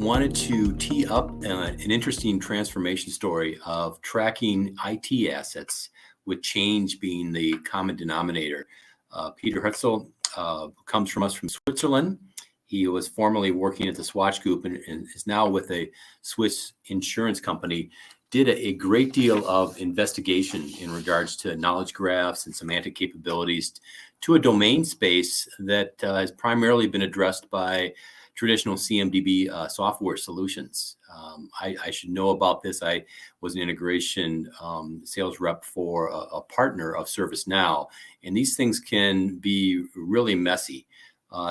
wanted to tee up an interesting transformation story of tracking IT assets with change being the common denominator. Peter Hutzli comes from us from Switzerland. He was formerly working at the Swatch Group and is now with a Swiss insurance company. Did a great deal of investigation in regards to knowledge graphs and semantic capabilities to a domain space that has primarily been addressed by traditional CMDB software solutions. I should know about this. I was an integration sales rep for a partner of ServiceNow, and these things can be really messy.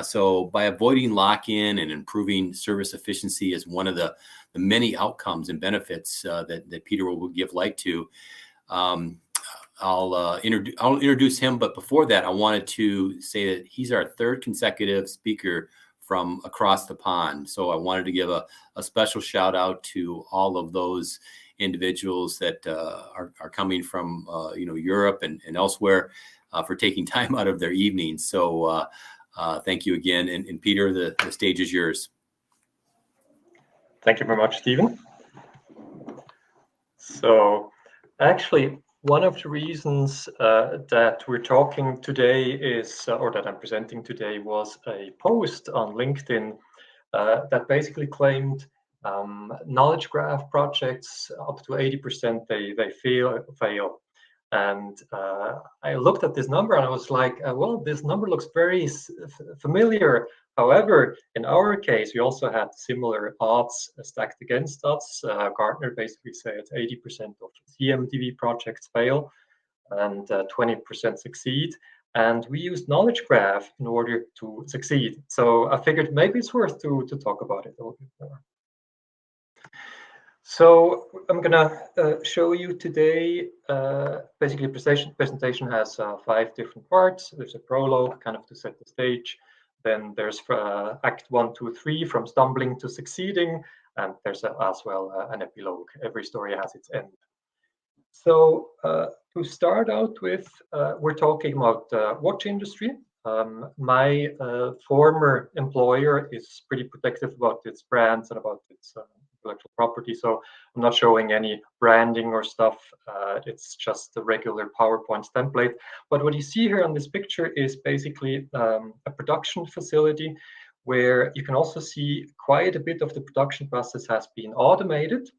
So by avoiding lock-in and improving service efficiency is one of the many outcomes and benefits that Peter will give light to. I'll introduce him, but before that, I wanted to say that he's our third consecutive speaker from across the pond. So I wanted to give a special shout out to all of those individuals that are coming from Europe and elsewhere for taking time out of their evenings. So thank you again. And Peter, the stage is yours. Thank you very much, Stephen. So actually, one of the reasons that we're talking today is, or that I'm presenting today, was a post on LinkedIn that basically claimed knowledge graph projects up to 80% they fail. And I looked at this number and I was like, well, this number looks very familiar. However, in our case, we also had similar odds stacked against us. Gartner basically said 80% of CMDB projects fail and 20% succeed. And we used knowledge graph in order to succeed. So I figured maybe it's worth to talk about it a little bit more. So I'm gonna show you today, basically presentation has 5 different parts. There's a prologue kind of to set the stage. Then there's act 1, 2, 3 from stumbling to succeeding. And there's as well an epilogue. Every story has its end. So to start out with, we're talking about watch industry. My former employer is pretty protective about its brands and about its intellectual property. So I'm not showing any branding or stuff. It's just the regular PowerPoint template. But what you see here on this picture is basically a production facility where you can also see quite a bit of the production process has been automated.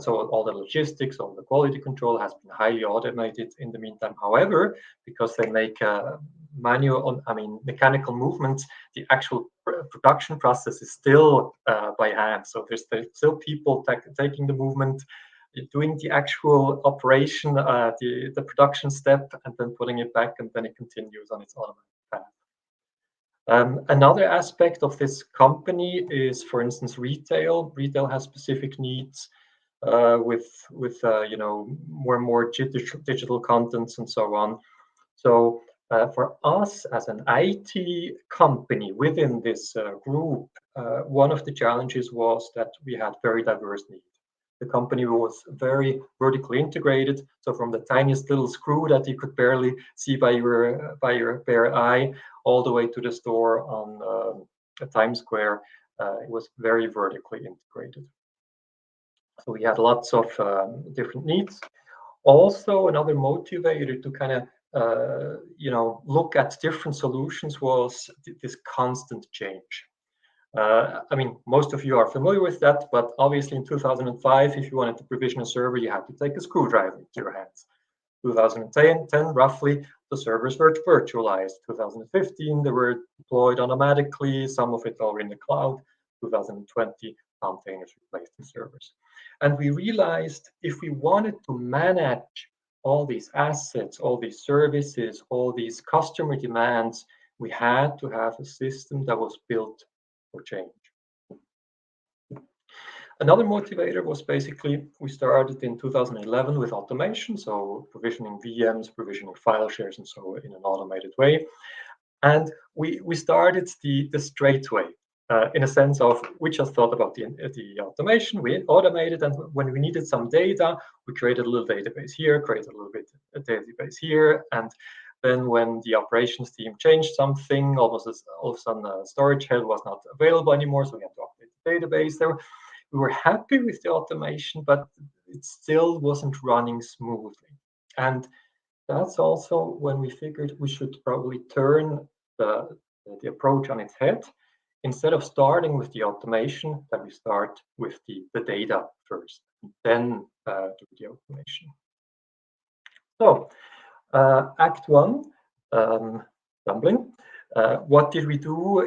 So all the logistics, all the quality control has been highly automated in the meantime. However, because they make mechanical movements, the actual production process is still by hand. So there's still people taking the movement, doing the actual operation, the production step, and then putting it back, and then it continues on its automatic path. Another aspect of this company is, for instance, retail. Retail has specific needs. With more and more digital contents and so on. So for us as an IT company within this group, one of the challenges was that we had very diverse needs. The company was very vertically integrated. So from the tiniest little screw that you could barely see by your bare eye, all the way to the store on Times Square, it was very vertically integrated. So we had lots of different needs. Also, another motivator to kind of look at different solutions was this constant change. Most of you are familiar with that, but obviously in 2005, if you wanted to provision a server, you had to take a screwdriver into your hands. 2010, roughly, the servers were virtualized. 2015, they were deployed automatically, some of it already in the cloud. 2020, containers replaced the servers. And we realized if we wanted to manage all these assets, all these services, all these customer demands, we had to have a system that was built for change. Another motivator was basically, we started in 2011 with automation, so provisioning VMs, provisioning file shares, and so in an automated way. And we started the straight way. In a sense of, we just thought about the automation, we automated, and when we needed some data, we created a little database here, created a little bit a database here, and then when the operations team changed something, all of a sudden storage head was not available anymore, so we had to update the database. We were happy with the automation, but it still wasn't running smoothly. And that's also when we figured we should probably turn the approach on its head. Instead of starting with the automation, that we start with the data first, and then do the automation. So, Act 1, tumbling. What did we do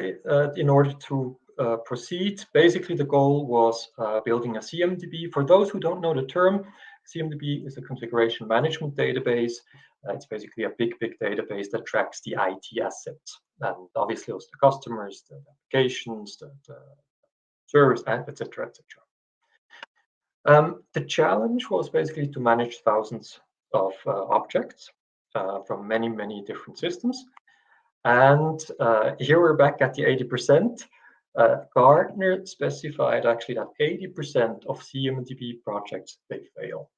in order to proceed? Basically, the goal was building a CMDB. For those who don't know the term, CMDB is a configuration management database. It's basically a big database that tracks the IT assets, and obviously also the customers, the applications, the servers, etc., etc. The challenge was basically to manage thousands of objects from many different systems. And here we're back at the 80%. Gartner specified actually that 80% of CMDB projects, they fail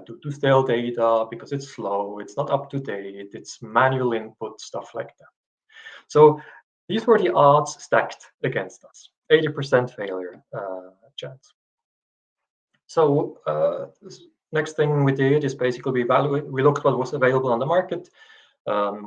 due to stale data, because it's slow, it's not up to date, it's manual input, stuff like that. So these were the odds stacked against us, 80% failure chance. So next thing we did is basically we looked what was available on the market.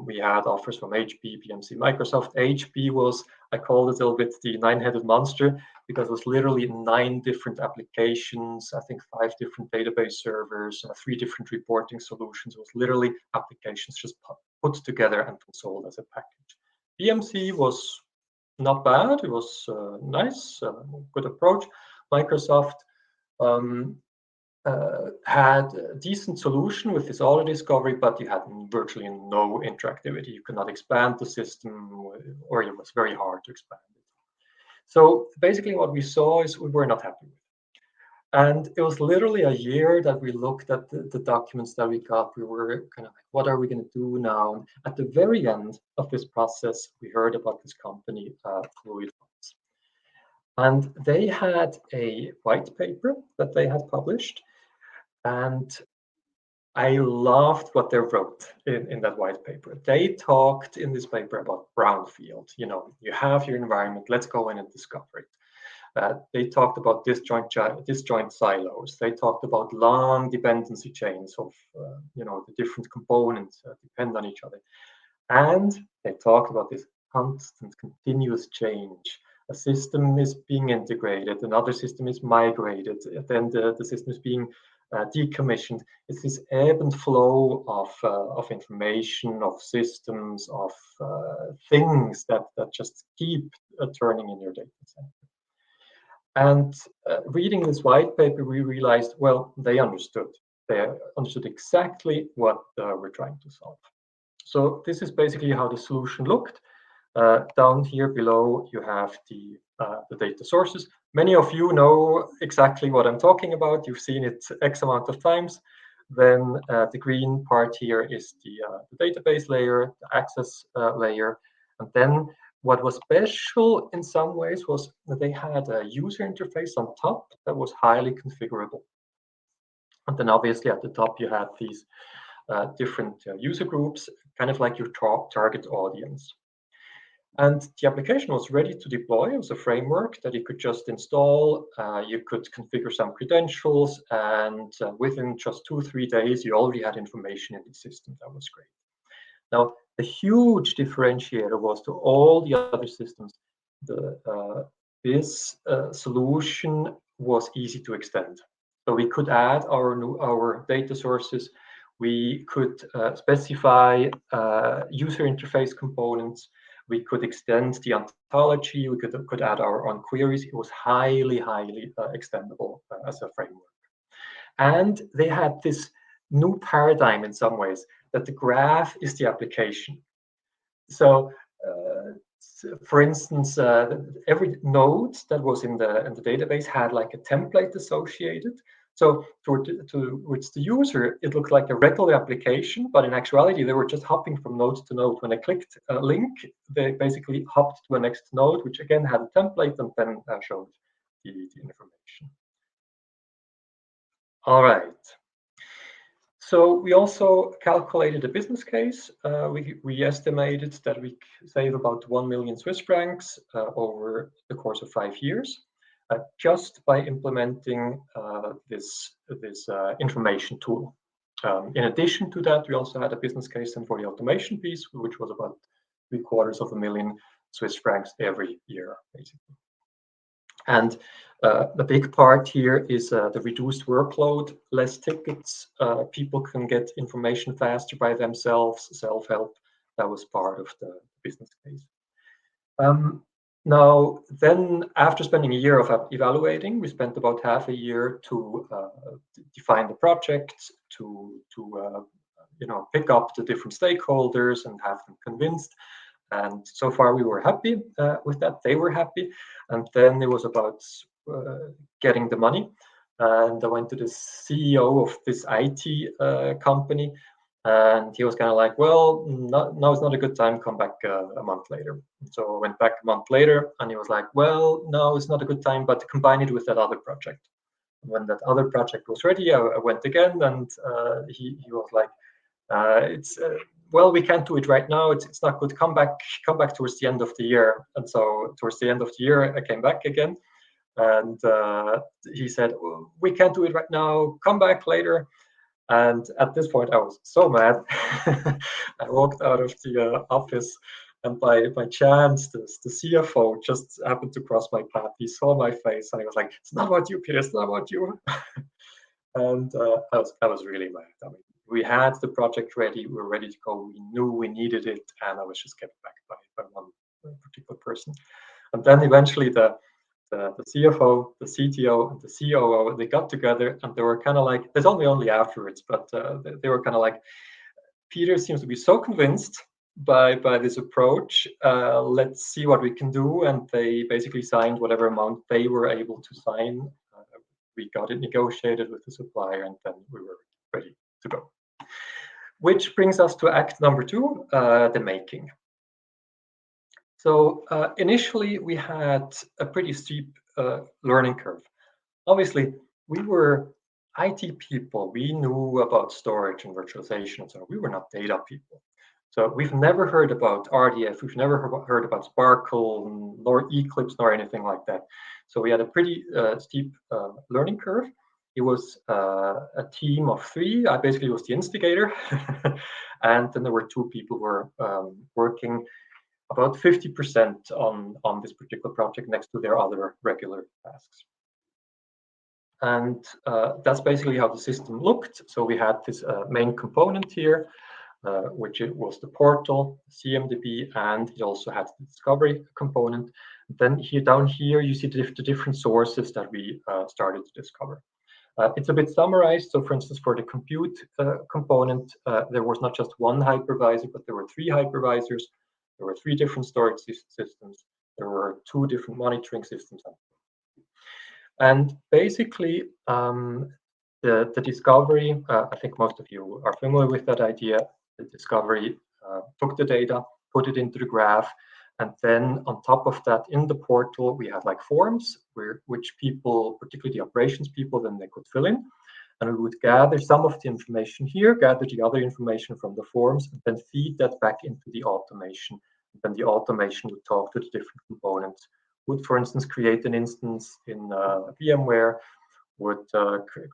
We had offers from HP, BMC, Microsoft. HP was, I called it a little bit the nine-headed monster, because it was literally 9 different applications, I think 5 different database servers, 3 different reporting solutions. It was literally applications just put together and sold as a package. BMC was not bad. It was nice, good approach. Microsoft had a decent solution with this auto discovery, but you had virtually no interactivity. You could not expand the system, or it was very hard to expand it. So basically what we saw is we were not happy with it. And it was literally a year that we looked at the documents that we got. We were kind of like, what are we going to do now? And at the very end of this process, we heard about this company, Fluid. And they had a white paper that they had published. And I loved what they wrote in that white paper. They talked in this paper about brownfield. You know, you have your environment, let's go in and discover it. They talked about disjoint silos. They talked about long dependency chains of, the different components depend on each other. And they talked about this constant, continuous change. A system is being integrated, another system is migrated, then the system is being decommissioned. It's this ebb and flow of information, of systems, of things that just keep turning in your data center. And reading this white paper, we realized, well, they understood. They understood exactly what we're trying to solve. So this is basically how the solution looked. Down here below, you have the data sources. Many of you know exactly what I'm talking about. You've seen it X amount of times. Then the green part here is the database layer, the access layer. And then what was special in some ways was that they had a user interface on top that was highly configurable. And then obviously at the top, you had these different user groups, kind of like your target audience. And the application was ready to deploy. It was a framework that you could just install. You could configure some credentials, and within just 2-3 days, you already had information in the system. That was great. Now, the huge differentiator was to all the other systems. This solution was easy to extend. So we could add our data sources. We could specify user interface components. We could extend the ontology. We could add our own queries. It was highly extendable as a framework. And they had this new paradigm in some ways, that the graph is the application. So, for instance, every node that was in the database had like a template associated. So towards the user, it looked like a regular application, but in actuality, they were just hopping from node to node. When they clicked a link, they basically hopped to a next node, which again had a template and then showed the information. All right. So we also calculated a business case. We estimated that we save about 1 million Swiss francs over the course of 5 years. just by implementing this information tool. In addition to that, we also had a business case then for the automation piece, which was about 750,000 Swiss francs every year, basically. And the big part here is the reduced workload, less tickets. People can get information faster by themselves, self-help. That was part of the business case. Now, then after spending a year of evaluating, we spent about half a year to define the project, to pick up the different stakeholders and have them convinced. And so far we were happy with that. They were happy. And then it was about getting the money. And I went to the CEO of this IT company. And he was kind of like, well, now it's not a good time, come back a month later. So I went back a month later and he was like, well, no, it's not a good time, but combine it with that other project. When that other project was ready, I went again and he was like, well, we can't do it right now. It's not good. Come back towards the end of the year. And so towards the end of the year, I came back again. And he said, well, we can't do it right now. Come back later. And at this point, I was so mad. I walked out of the office, and by chance, the CFO just happened to cross my path. He saw my face, and he was like, "It's not about you, Peter. It's not about you." And I was really mad. I mean, we had the project ready. We were ready to go. We knew we needed it, and I was just kept back by one particular person. And then eventually the CFO, the CTO, and the COO, they got together and they were kind of like, they told me only afterwards, but they were kind of like, Peter seems to be so convinced by this approach. Let's see what we can do. And they basically signed whatever amount they were able to sign. We got it negotiated with the supplier, and then we were ready to go. Which brings us to act number 2, the making. So initially, we had a pretty steep learning curve. Obviously, we were IT people. We knew about storage and virtualization, so we were not data people. So we've never heard about RDF. We've never heard about Sparkle, nor Eclipse, nor anything like that. So we had a pretty steep learning curve. It was a team of 3. I basically was the instigator. And then there were 2 people who were working about 50% on this particular project next to their other regular tasks. And that's basically how the system looked. So we had this main component here, which it was the portal, CMDB, and it also had the discovery component. Then here, down here, you see the different sources that we started to discover. It's a bit summarized. So for instance, for the compute component, there was not just one hypervisor, but there were 3 hypervisors. There were 3 different storage systems. There were 2 different monitoring systems. And basically, the discovery, I think most of you are familiar with that idea. The discovery took the data, put it into the graph, and then on top of that, in the portal, we had like forms which people, particularly the operations people, then they could fill in. And we would gather some of the information here, gather the other information from the forms, and then feed that back into the automation. And then the automation would talk to the different components, would, for instance, create an instance in VMware, would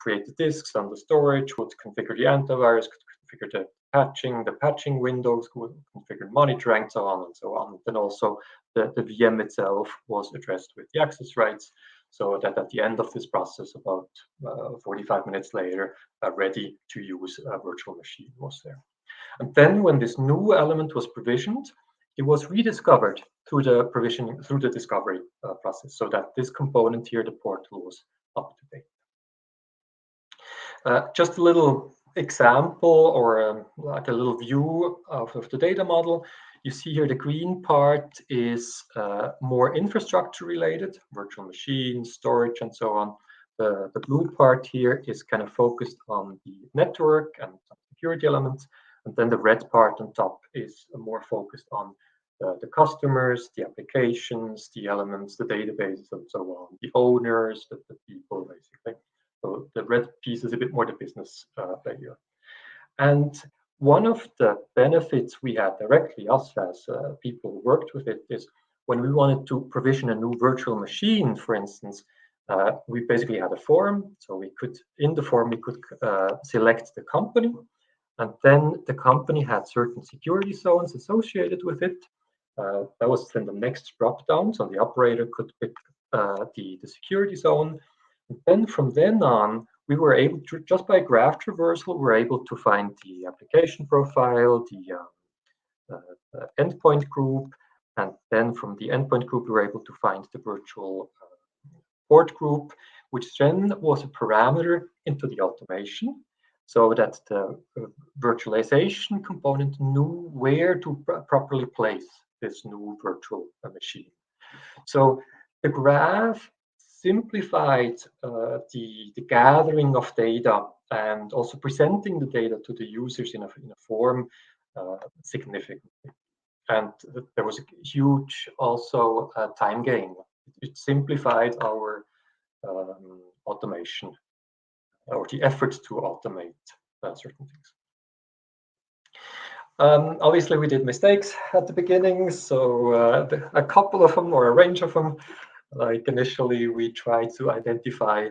create the disks on the storage, would configure the antivirus, could configure the patching windows, would configure monitoring, and so on and so on. Then also the VM itself was addressed with the access rights, so that at the end of this process, about 45 minutes later, a ready to use virtual machine was there. And then when this new element was provisioned, it was rediscovered through the provisioning, through the discovery process, so that this component here, the portal, was up to date. Just a little example, or like a little view of the data model. You see here the green part is more infrastructure related, virtual machines, storage, and so on. The blue part here is kind of focused on the network and security elements. And then the red part on top is more focused on the customers, the applications, the elements, the databases, and so on, the owners, the people, basically. So the red piece is a bit more the business layer. And one of the benefits we had directly, us as people who worked with it, is when we wanted to provision a new virtual machine, for instance, We basically had a form, so we could, in the form, we could select the company, and then the company had certain security zones associated with it. That was then the next drop down, so the operator could pick the security zone. And then from then on, we were able to, just by graph traversal, we were able to find the application profile, the endpoint group, and then from the endpoint group, we were able to find the virtual port group, which then was a parameter into the automation, so that the virtualization component knew where to properly place this new virtual machine. So the graph simplified the gathering of data and also presenting the data to the users in a form significantly. And there was a huge also time gain. It simplified our automation, or the efforts to automate certain things. Obviously, we did mistakes at the beginning, so a couple of them, or a range of them. Like initially, we tried to identify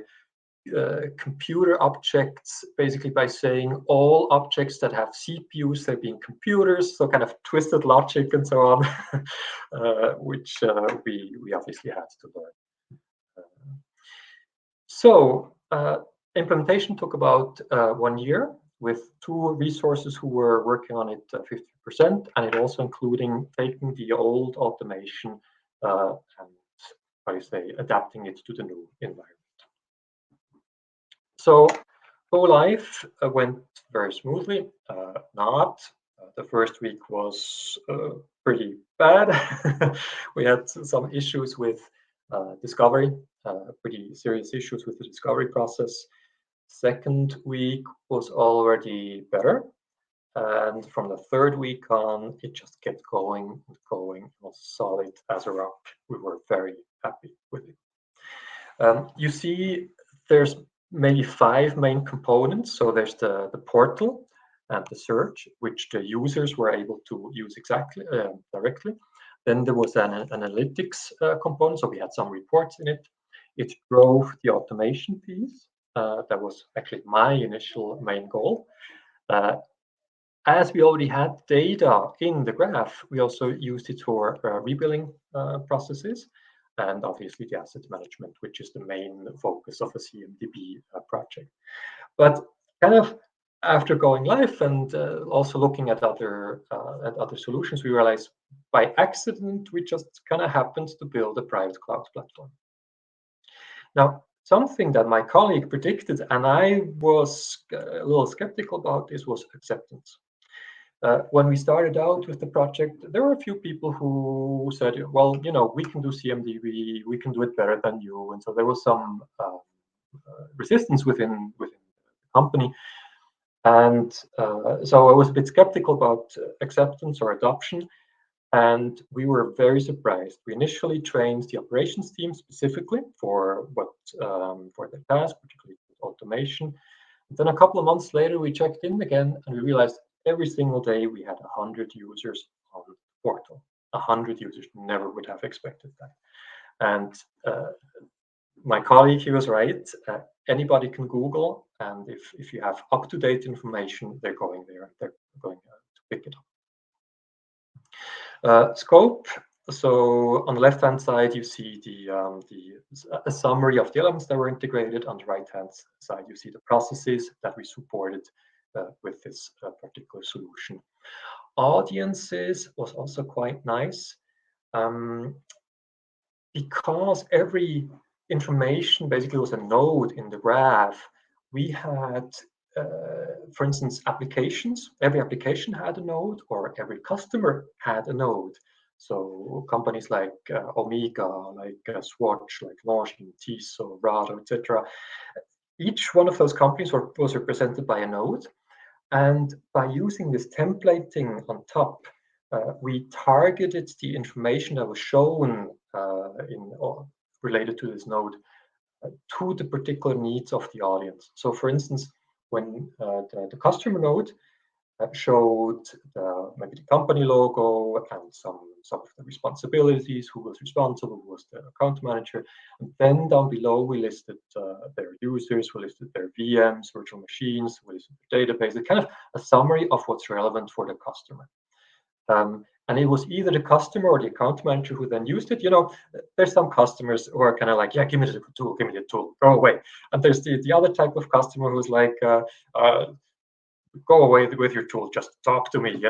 computer objects basically by saying all objects that have CPUs, they're being computers, so kind of twisted logic and so on, which we obviously had to learn. So implementation took about 1 year, with 2 resources who were working on it 50%, and it also including taking the old automation and, how you say, adapting it to the new environment. So go live went very smoothly. Not. The first week was pretty bad. We had some issues with discovery, pretty serious issues with the discovery process. Second week was already better. And from the third week on, it just kept going and going. It was solid as a rock. We were very happy with it. You see, there's maybe 5 main components. So there's the portal and the search, which the users were able to use directly. Then there was an analytics component, so we had some reports in it. It drove the automation piece. That was actually my initial main goal. As we already had data in the graph, we also used it for rebilling processes, and obviously the asset management, which is the main focus of a CMDB project. But kind of after going live and also looking at other solutions, we realized by accident we just kind of happened to build a private cloud platform. Now, something that my colleague predicted, and I was a little skeptical about this, was acceptance. When we started out with the project, there were a few people who said, well, you know, we can do CMDB, we can do it better than you. And so there was some resistance within the company. And so I was a bit skeptical about acceptance or adoption. And we were very surprised. We initially trained the operations team specifically for their task, particularly automation. And then a couple of months later, we checked in again, and we realized every single day we had 100 users on the portal. 100 users, never would have expected that. And my colleague, he was right. Anybody can Google, and if you have up-to-date information, they're going there. They're going to pick it up. Scope. So on the left-hand side, you see a summary of the elements that were integrated. On the right-hand side, you see the processes that we supported with this particular solution. Audiences was also quite nice, because every information basically was a node in the graph. We had, for instance, applications. Every application had a node, or every customer had a node. So companies like Omega, like Swatch, like Longines, Tissot, Rado, etc. Each one of those companies was represented by a node. And by using this templating on top, we targeted the information that was shown related to this node to the particular needs of the audience. So for instance, when the customer node showed maybe the company logo and some some of the responsibilities, who was responsible, who was the account manager. And then down below, we listed their users, we listed their VMs, virtual machines, we listed their database, kind of a summary of what's relevant for the customer. And it was either the customer or the account manager who then used it. There's some customers who are kind of like, yeah, give me the tool, go away. And there's the other type of customer who's like, go away with your tool, just talk to me,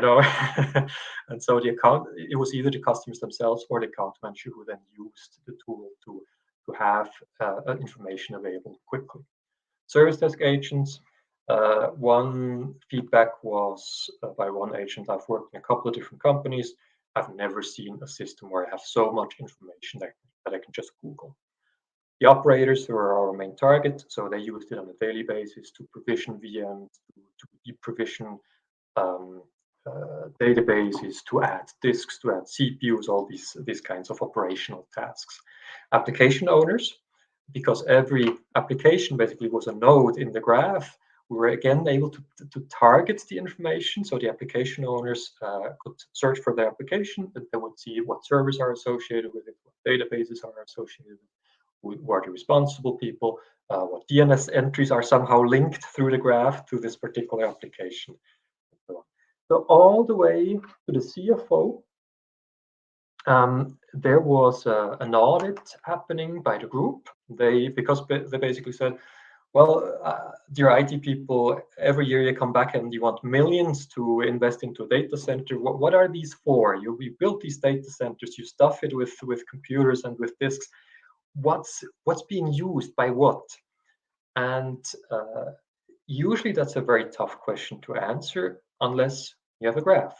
And so it was either the customers themselves or the account manager who then used the tool to have information available quickly. Service desk agents. One feedback was by one agent: I've worked in a couple of different companies. I've never seen a system where I have so much information that I can just Google. The operators, who are our main target, so they used it on a daily basis to provision VMs, to deprovision databases, to add disks, to add CPUs, all these kinds of operational tasks. Application owners, because every application basically was a node in the graph, we were again able to target the information. So the application owners could search for their application, and they would see what servers are associated with it, what databases are associated with it, who are the responsible people, what DNS entries are somehow linked through the graph to this particular application. So all the way to the CFO, there was an audit happening by the group. Because they basically said, well, dear IT people, every year you come back and you want millions to invest into a data center. What are these for? We built these data centers, you stuff it with computers and with disks. What's being used by what? And usually that's a very tough question to answer unless you have a graph.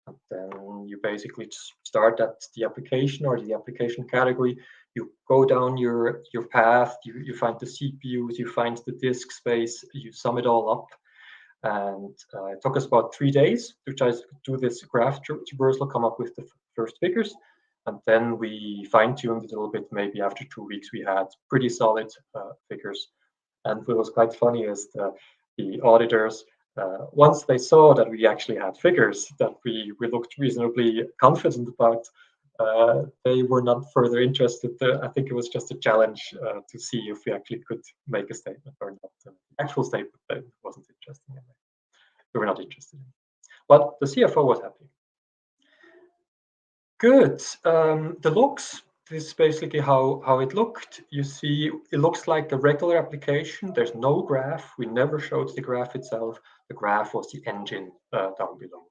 And then you basically start at the application or the application category. You go down your path, you find the CPUs, you find the disk space, you sum it all up. And it took us about 3 days to try to do this graph traversal, come up with the first figures. And then we fine-tuned it a little bit. Maybe after 2 weeks, we had pretty solid figures. And what was quite funny is the auditors, once they saw that we actually had figures that we looked reasonably confident about, they were not further interested. I think it was just a challenge to see if we actually could make a statement or not. The actual statement wasn't interesting. We were not interested in. But the CFO was happy. Good. The looks. This is basically how it looked. You see, it looks like a regular application. There's no graph. We never showed the graph itself. The graph was the engine down below.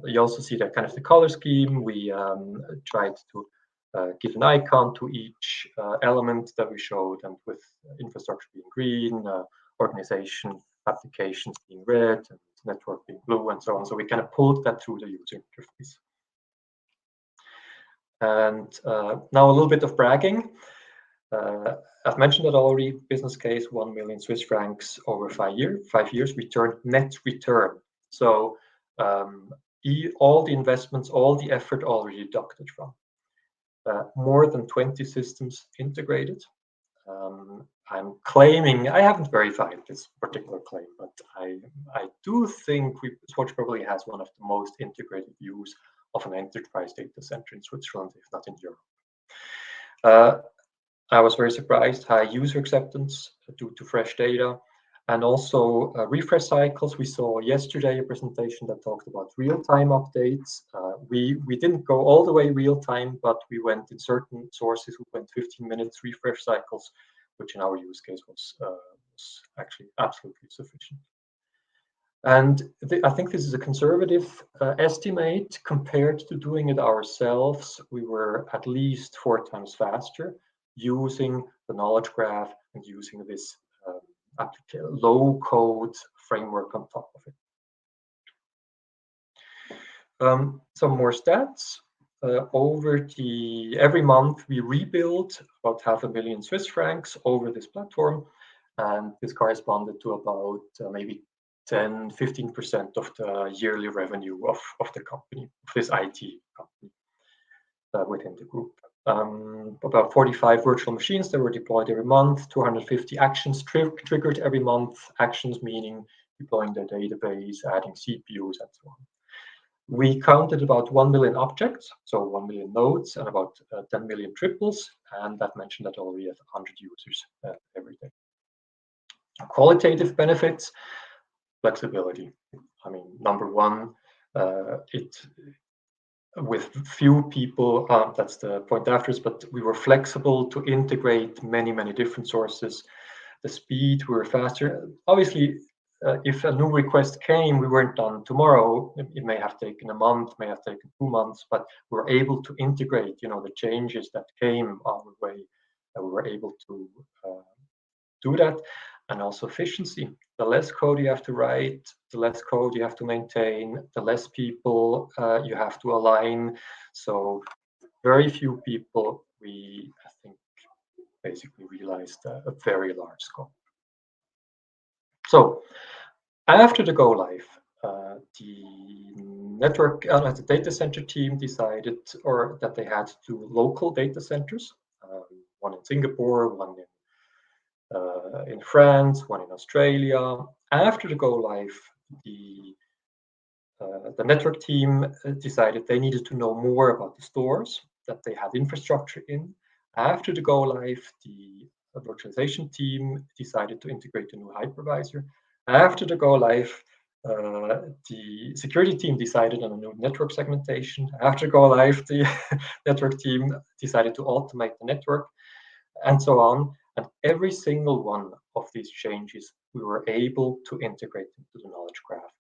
You also see that kind of the color scheme. We tried to give an icon to each element that we showed, and with infrastructure being green, organization applications being red, and network being blue, and so on. So we kind of pulled that through the user interface. And now a little bit of bragging. I've mentioned that already. Business case, 1 million Swiss francs over 5 years, net return. So all the investments, all the effort already deducted from. More than 20 systems integrated. I'm claiming, I haven't verified this particular claim, but I do think Swatch probably has one of the most integrated views of an enterprise data center in Switzerland, if not in Europe. I was very surprised high user acceptance due to fresh data, and also refresh cycles. We saw yesterday a presentation that talked about real-time updates. We didn't go all the way real-time, but we went in certain sources, we went 15 minutes refresh cycles, which in our use case was actually absolutely sufficient. And I think this is a conservative estimate. Compared to doing it ourselves, we were at least 4 times faster using the knowledge graph and using this low-code framework on top of it. Some more stats. Every month we rebuild about 500,000 Swiss francs over this platform, and this corresponded to about maybe 10-15% of the yearly revenue of the company, of this IT company within the group. About 45 virtual machines that were deployed every month, 250 actions triggered every month, actions meaning deploying their database, adding CPUs, and so on. We counted about 1 million objects, so 1 million nodes and about 10 million triples, and that mentioned that only have 100 users every day. Qualitative benefits, flexibility. I mean, number one, with few people, that's the point after, but we were flexible to integrate many different sources. The speed, we were faster. Obviously, if a new request came, we weren't done tomorrow. It may have taken a month, may have taken 2 months, but we were able to integrate, the changes that came our way, and we were able to do that. And also efficiency. The less code you have to write, the less code you have to maintain, the less people you have to align. So very few people, we, I think, basically realized a very large scope. So after the go live, the network, the data center team decided that they had 2 local data centers, one in Singapore, one in France, one in Australia. After the go live, the network team decided they needed to know more about the stores that they had infrastructure in. After the go live, the virtualization team decided to integrate a new hypervisor. After the go live, the security team decided on a new network segmentation. After go live, the network team decided to automate the network, and so on. And every single one of these changes, we were able to integrate into the knowledge graph.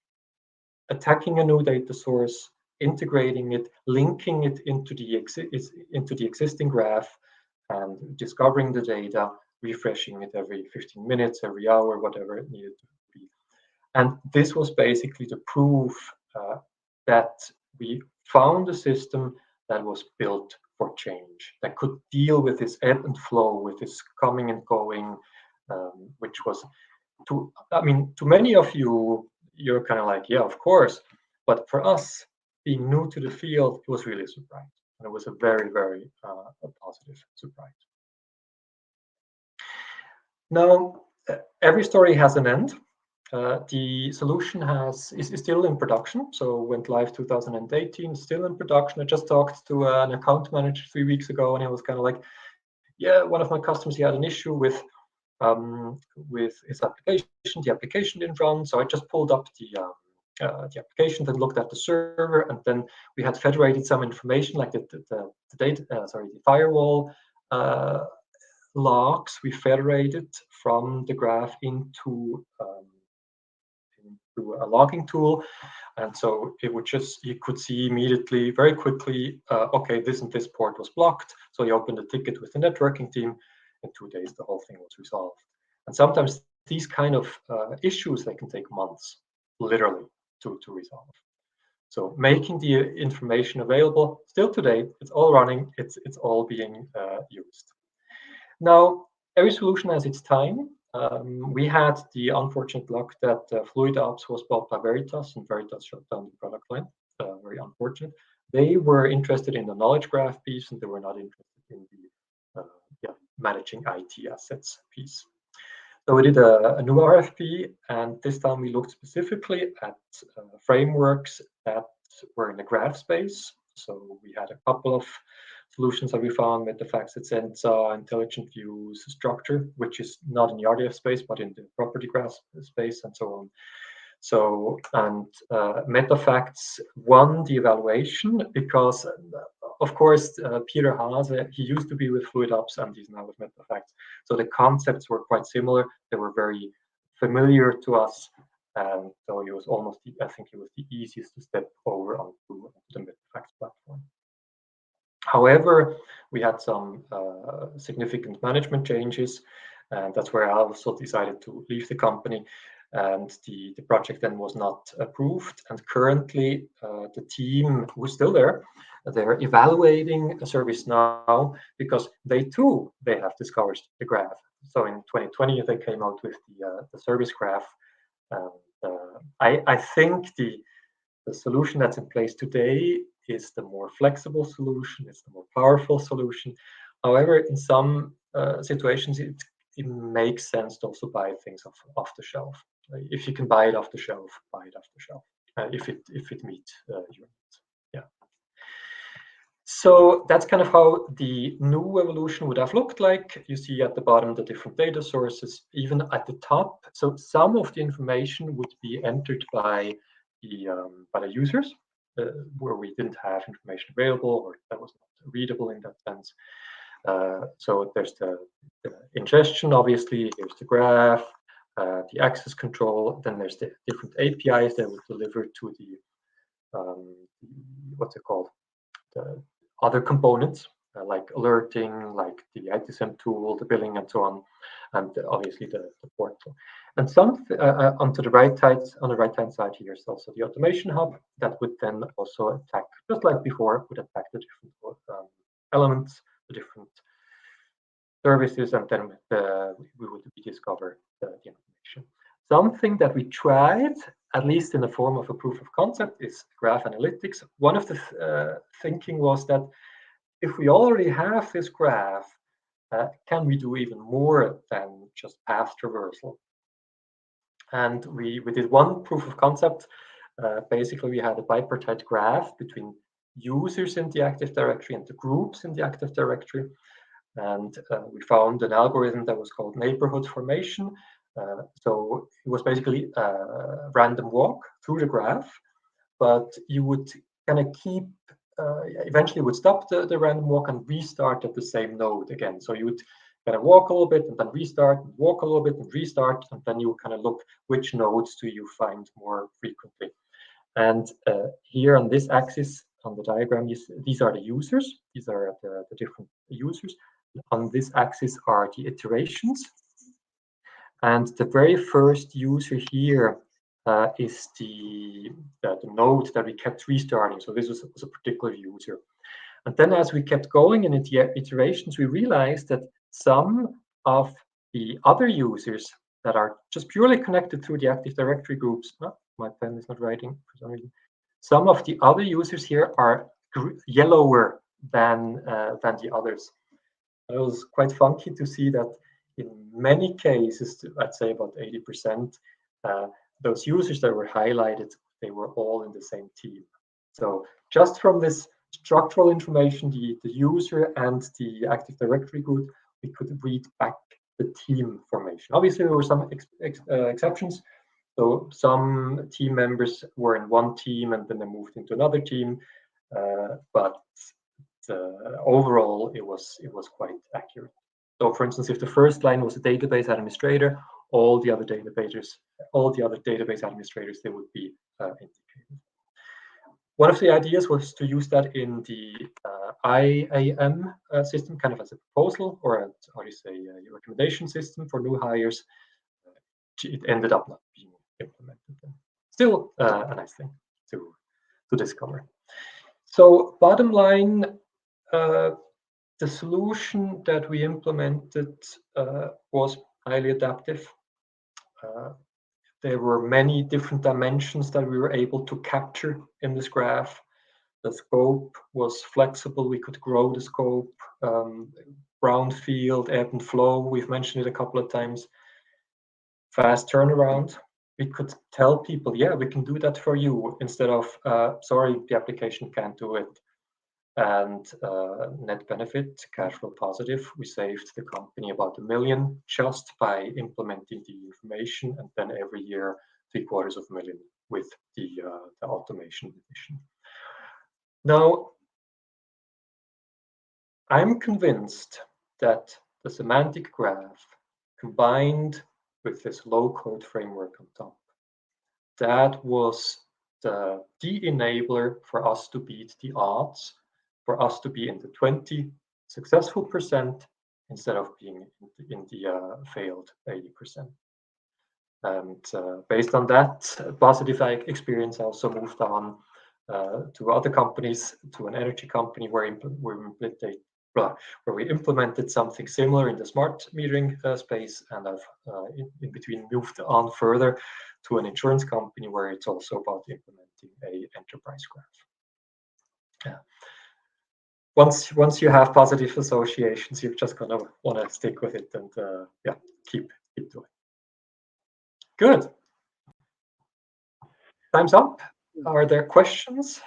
Attacking a new data source, integrating it, linking it into the existing graph, and discovering the data, refreshing it every 15 minutes, every hour, whatever it needed to be. And this was basically the proof that we found a system that was built for change, that could deal with this ebb and flow, with this coming and going, which was, to many of you, you're kind of like, yeah, of course. But for us, being new to the field, it was really a surprise. And it was a very positive surprise. Now, every story has an end. The solution is still in production, so went live 2018, still in production. I just talked to an account manager 3 weeks ago, and he was kind of like, yeah, one of my customers, he had an issue with his application. The application didn't run, so I just pulled up the application, then looked at the server, and then we had federated some information, like the firewall logs. We federated from the graph into a logging tool, and so it would you could see immediately, very quickly, okay, this and this port was blocked. So you opened a ticket with the networking team. In 2 days, the whole thing was resolved. And sometimes these kind of issues, they can take months, literally, to resolve. So making the information available, still today, it's all running, it's all being used. Now, every solution has its time. We had the unfortunate luck that FluidOps was bought by Veritas, and Veritas shut down the product line. Very unfortunate. They were interested in the knowledge graph piece, and they were not interested in the managing IT assets piece. So we did a new RFP, and this time we looked specifically at frameworks that were in the graph space. So we had a couple of solutions that we found with the Factset Sensa, Intelligent Views, Structure, which is not in the RDF space, but in the property graph space, and so on. So, and MetaFacts won the evaluation because, of course, Peter Hase, he used to be with FluidOps and he's now with MetaFacts. So the concepts were quite similar. They were very familiar to us. And so he was almost, I think he was the easiest to step over onto the MetaFacts platform. However, we had some significant management changes, and that's where I also decided to leave the company. And the project then was not approved. And currently, the team who's still there, they're evaluating a service now because they have discovered the graph. So in 2020, they came out with the service graph. I think the solution that's in place today is the more flexible solution. It's the more powerful solution. However, in some situations, it makes sense to also buy things off the shelf. If you can buy it off the shelf, buy it off the shelf. if it meets your needs. Yeah. So that's kind of how the new evolution would have looked like. You see at the bottom the different data sources, even at the top. So some of the information would be entered by the users, where we didn't have information available or that was not readable in that sense. So there's the ingestion, obviously. Here's the graph, the access control. Then there's the different APIs that would deliver to the what's it called? The other components like alerting, like the ITSM tool, the billing, and so on, and obviously the portal. And some onto the right side, on the right-hand side here is also the automation hub that would then also attack, just like before, would attack the different elements, the different services, and then we would discover the information. Something that we tried, at least in the form of a proof of concept, is graph analytics. One of the thinking was that if we already have this graph, can we do even more than just path traversal? And we did one proof of concept. Basically, we had a bipartite graph between users in the Active Directory and the groups in the Active Directory. And we found an algorithm that was called neighborhood formation. So it was basically a random walk through the graph, but you would kind of keep, eventually would stop the random walk and restart at the same node again. So you would kind of walk a little bit and then restart, walk a little bit and restart, and then you kind of look which nodes do you find more frequently. And here on this axis, on the diagram, these are the users. These are the different users. On this axis are the iterations. And the very first user here is the node that we kept restarting. So this was a particular user. And then as we kept going in the iterations, we realized that some of the other users that are just purely connected through the Active Directory groups, my pen is not writing for some reason. Some of the other users here are yellower than the others. It was quite funky to see that in many cases, I'd say about 80%, those users that were highlighted, they were all in the same team. So just from this structural information, the user and the Active Directory group, we could read back the team formation. Obviously, there were some exceptions. So some team members were in one team and then they moved into another team, but overall, it was quite accurate. So, for instance, if the first line was a database administrator, all the other database administrators, they would be indicated. One of the ideas was to use that in the IAM system, kind of as a proposal or a recommendation system for new hires. It ended up not being implemented. Still a nice thing to discover. So, bottom line, the solution that we implemented was highly adaptive. There were many different dimensions that we were able to capture in this graph. The scope was flexible. We could grow the scope. Brownfield, ebb and flow, we've mentioned it a couple of times. Fast turnaround. We could tell people, yeah, we can do that for you, instead of, sorry, the application can't do it. And net benefit, cash flow positive. We saved the company about $1 million just by implementing the information, and then every year $750,000 with the automation division. Now, I'm convinced that the semantic graph combined with this low-code framework on top, that was the enabler for us to beat the odds, for us to be in the 20 successful percent instead of being in the failed 80%. And based on that positive experience, I also moved on to other companies, to an energy company where we implemented something similar in the smart metering space, and I've in between moved on further to an insurance company where it's also about implementing a enterprise graph. Yeah. Once you have positive associations, you're just gonna want to stick with it and yeah, keep doing. Good. Time's up. Are there questions?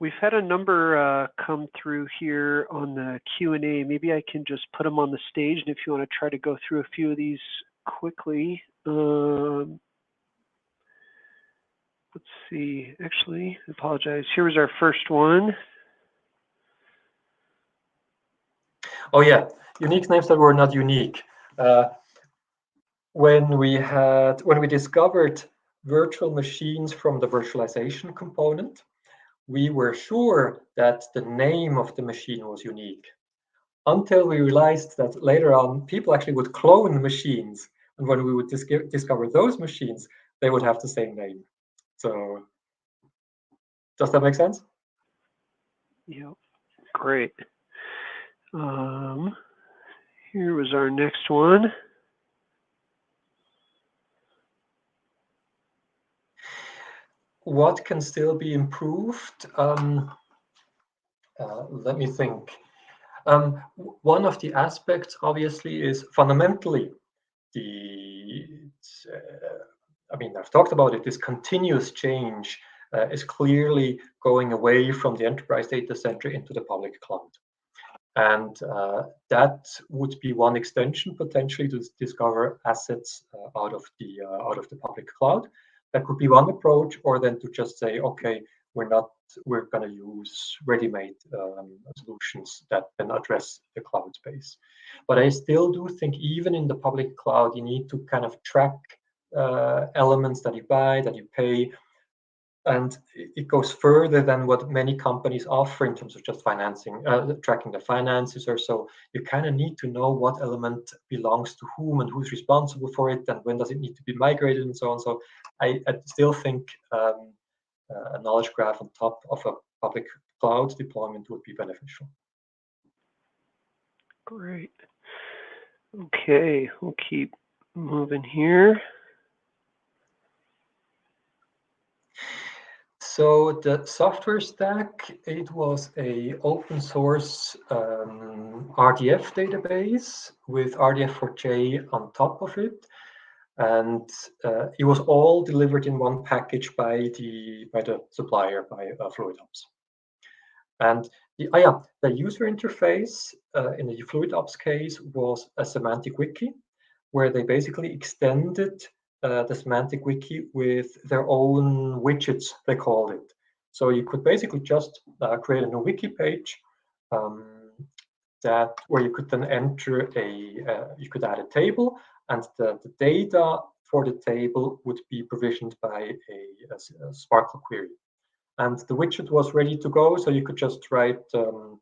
We've had a number come through here on the Q&A. Maybe I can just put them on the stage, and if you want to try to go through a few of these quickly. Let's see. Actually, I apologize. Here was our first one. Oh yeah, unique names that were not unique. When we discovered virtual machines from the virtualization component, we were sure that the name of the machine was unique, until we realized that later on people actually would clone machines, and when we would discover those machines, they would have the same name. So does that make sense? Yep, great. Here was our next one. What can still be improved? Let me think. One of the aspects, obviously, is fundamentally I mean, I've talked about it, this continuous change is clearly going away from the enterprise data center into the public cloud. And that would be one extension potentially to discover assets out of the public cloud. That could be one approach, or then to just say, okay, we're going to use ready-made solutions that can address the cloud space. But I still do think even in the public cloud, you need to kind of track elements that you buy, that you pay. And it goes further than what many companies offer in terms of just financing, tracking the finances or so. You kind of need to know what element belongs to whom and who's responsible for it, and when does it need to be migrated and so on. So I still think a knowledge graph on top of a public cloud deployment would be beneficial. Great. Okay, we'll keep moving here. So the software stack, it was a open source RDF database with RDF4J on top of it. And it was all delivered in one package by the supplier, by FluidOps. And the user interface in the FluidOps case was a semantic wiki, where they basically extended the semantic wiki with their own widgets, they called it. So you could basically just create a new wiki page where you could then enter you could add a table, and the data for the table would be provisioned by a Sparkle query. And the widget was ready to go, so you could just write the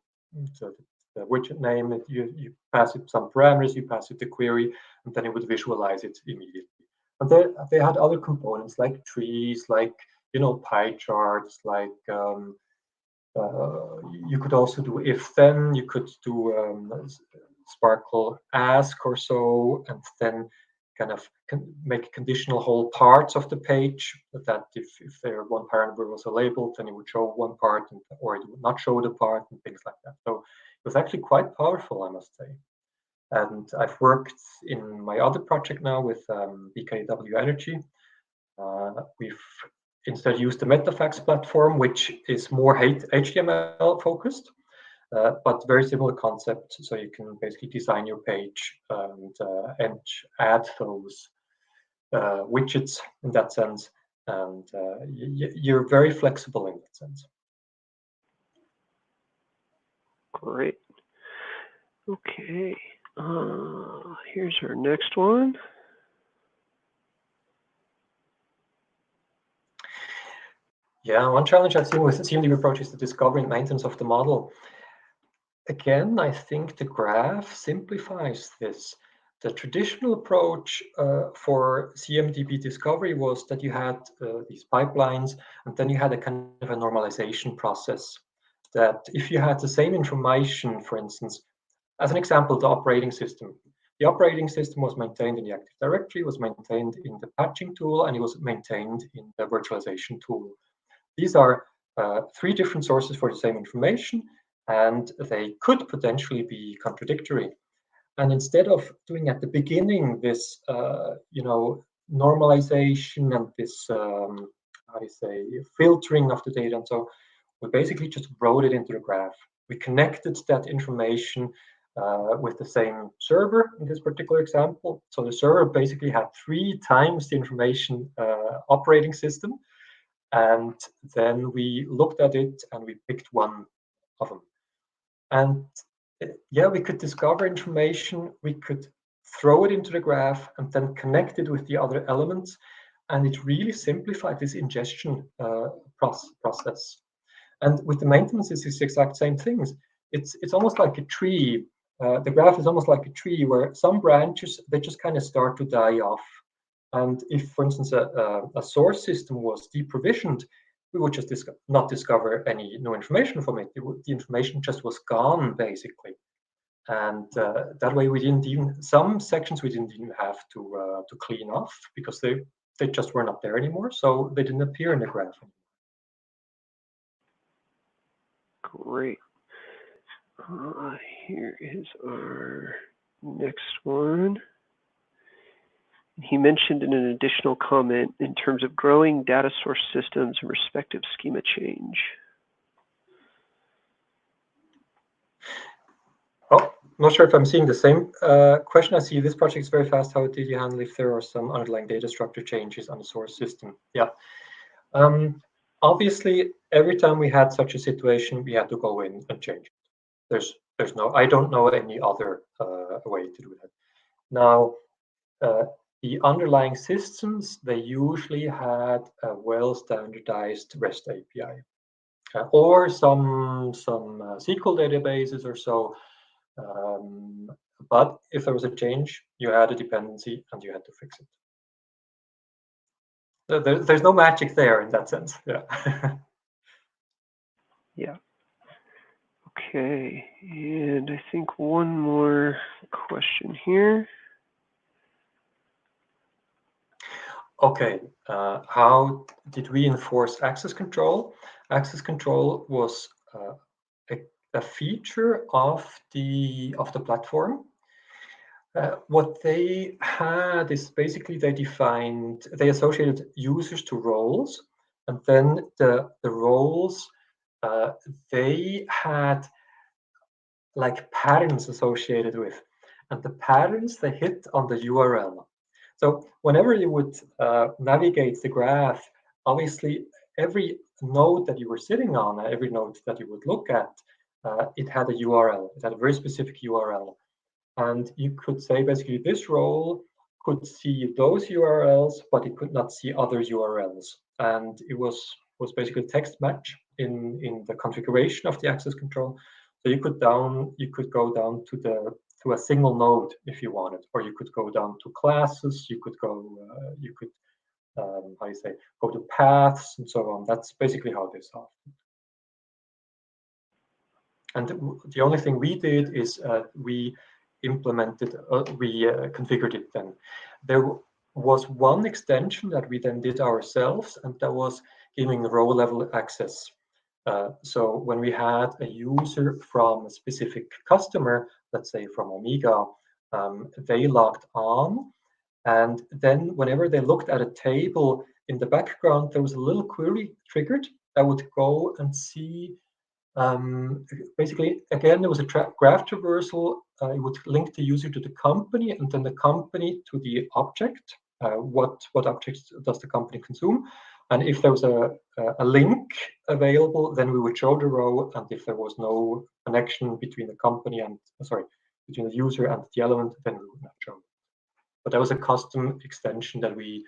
widget name, you pass it some parameters, you pass it the query, and then it would visualize it immediately. And they had other components like trees, like pie charts, like you could also do if-then, you could do Sparkle ask or so, and then kind of make conditional whole parts of the page, that if there one parameter was labeled, then it would show one part, or it would not show the part, and things like that. So it was actually quite powerful, I must say. And I've worked in my other project now with BKW Energy. We've instead used the MetaFax platform, which is more HTML focused, but very similar concept. So you can basically design your page and add those widgets in that sense. And you're very flexible in that sense. Great. Okay. Here's our next one. Yeah, one challenge I've seen with the CMDB approach is the discovery and maintenance of the model. Again, I think the graph simplifies this. The traditional approach for CMDB discovery was that you had these pipelines, and then you had a kind of a normalization process. That if you had the same information, for instance, as an example, the operating system. The operating system was maintained in the Active Directory, was maintained in the patching tool, and it was maintained in the virtualization tool. These are three different sources for the same information, and they could potentially be contradictory. And instead of doing at the beginning this, normalization and this how do you say, filtering of the data. And so we basically just wrote it into the graph. We connected that information with the same server in this particular example. So the server basically had 3 times the information operating system. And then we looked at it and we picked one of them. And yeah, we could discover information, we could throw it into the graph and then connect it with the other elements. And it really simplified this ingestion process. And with the maintenance, it's the exact same things. It's almost like a tree. The graph is almost like a tree where some branches, they just kind of start to die off. And if, for instance, a source system was deprovisioned, we would just not discover any new information from it. The information just was gone, basically. And that way, we didn't even, some sections we didn't even have to clean off because they just were not there anymore. So they didn't appear in the graph anymore. Great. Here is our next one. He mentioned in an additional comment in terms of growing data source systems and respective schema change. Oh, not sure if I'm seeing the same question. I see this project is very fast. How did you handle if there are some underlying data structure changes on the source system? Yeah. Obviously, every time we had such a situation, we had to go in and change it. There's no, I don't know any other way to do that. Now, the underlying systems, they usually had a well-standardized REST API or some SQL databases or so. But if there was a change, you had a dependency and you had to fix it. There's no magic there in that sense. Yeah. Yeah. Okay, and I think one more question here. Okay, how did we enforce access control? Access control was a feature of the platform. What they had is basically they associated users to roles, and then the roles they had like patterns associated with, and the patterns they hit on the URL. So whenever you would navigate the graph, obviously every node that you were sitting on, every node that you would look at, it had a URL. It had a very specific URL. And you could say basically this role could see those URLs, but it could not see other URLs. And it was basically a text match in the configuration of the access control. So you could go down to a single node if you wanted, or you could go down to classes. You could go go to paths and so on. That's basically how they solved it. And the only thing we did is we implemented, we configured it then. There was one extension that we then did ourselves, and that was giving row level access. So when we had a user from a specific customer, let's say from Omega, they logged on, and then whenever they looked at a table in the background, there was a little query triggered that would go and see. Basically, again, there was a graph traversal. It would link the user to the company, and then the company to the object. What objects does the company consume? And if there was a link available, then we would show the row. And if there was no connection between the company and between the user and the element, then we would not show it. But that was a custom extension that we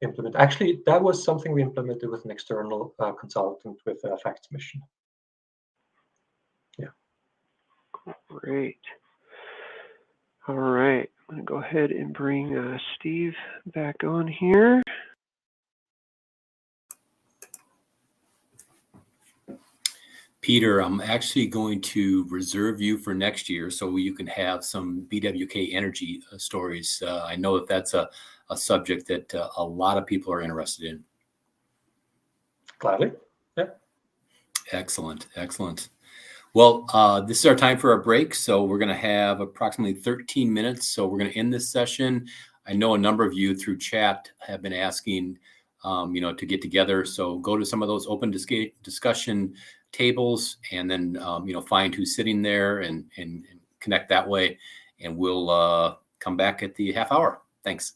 implemented. Actually, that was something we implemented with an external consultant with a facts mission. Yeah. Great. All right, I'm going to go ahead and bring Steve back on here. Peter, I'm actually going to reserve you for next year so you can have some BWK energy stories. I know that that's a subject that a lot of people are interested in. Gladly. Yeah. Excellent. Excellent. Well, this is our time for our break. So we're going to have approximately 13 minutes. So we're going to end this session. I know a number of you through chat have been asking to get together. So go to some of those open discussion tables, and then find who's sitting there and connect that way. And we'll come back at the half hour. Thanks.